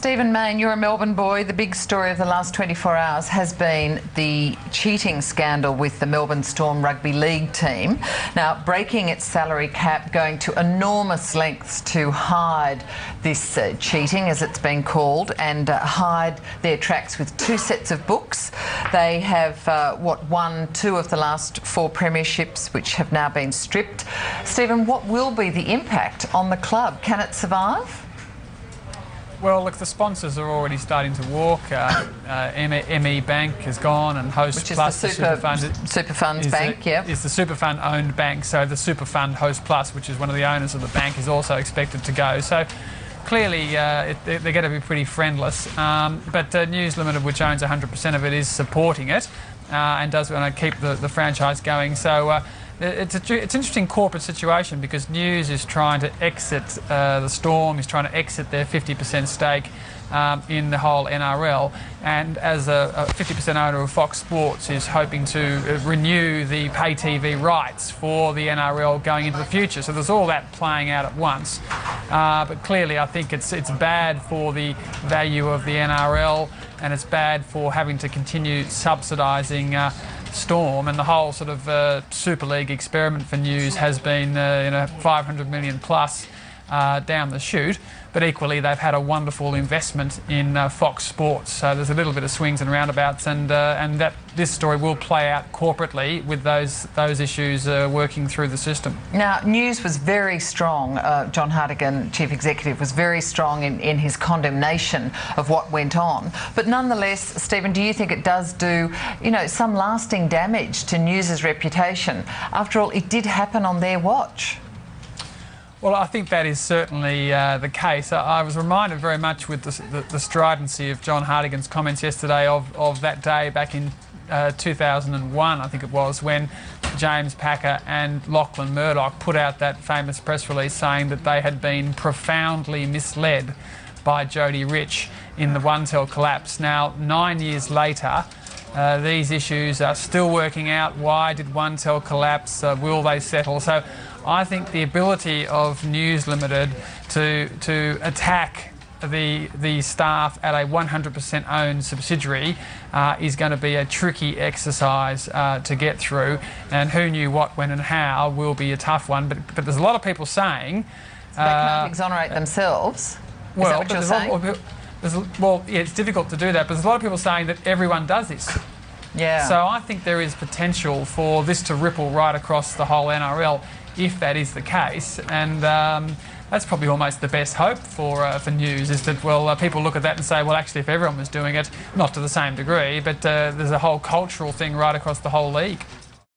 Stephen Mayne, you're a Melbourne boy. The big story of the last 24 hours has been the cheating scandal with the Melbourne Storm rugby league team. Now, breaking its salary cap, going to enormous lengths to hide this cheating, as it's been called, and hide their tracks with 2 sets of books. They have, won 2 of the last 4 premierships, which have now been stripped. Stephen, what will be the impact on the club? Can it survive? Well, look, the sponsors are already starting to walk. ME Bank has gone, and Host Which is Plus, the super fund bank, yeah. Is the super fund owned bank. So the super fund Host Plus, which is one of the owners of the bank, is also expected to go. So clearly they're going to be pretty friendless. But News Limited, which owns 100% of it, is supporting it and does want to keep the franchise going. So it's an interesting corporate situation because News is trying to exit the Storm, is trying to exit their 50% stake in the whole NRL, and as a 50% owner of Fox Sports is hoping to renew the pay TV rights for the NRL going into the future. So there's all that playing out at once. But clearly I think it's bad for the value of the NRL, and it's bad for having to continue subsidising Storm, and the whole sort of Super League experiment for News has been 500 million plus down the chute, but equally they've had a wonderful investment in Fox Sports, so there's a little bit of swings and roundabouts, and that this story will play out corporately with those issues working through the system. Now, News was very strong. John Hartigan, Chief Executive, was very strong in his condemnation of what went on. But nonetheless, Stephen, do you think it does do, some lasting damage to News's reputation? After all, it did happen on their watch. Well, I think that is certainly the case. I was reminded very much with the stridency of John Hartigan's comments yesterday of that day back in 2001, I think it was, when James Packer and Lachlan Murdoch put out that famous press release saying that they had been profoundly misled by Jody Rich in the OneTel collapse. Now, 9 years later, these issues are still working out. Why did OneTel collapse? Will they settle? So I think the ability of News Limited to attack the staff at a 100% owned subsidiary is going to be a tricky exercise to get through, and who knew what, when and how will be a tough one. But there's a lot of people saying they can't exonerate themselves. Is that what you're saying? Well, yeah, it's difficult to do that, but there's a lot of people saying that everyone does this. Yeah. So I think there is potential for this to ripple right across the whole NRL if that is the case, and that's probably almost the best hope for News, is that, people look at that and say, well, actually, if everyone was doing it, not to the same degree, but there's a whole cultural thing right across the whole league.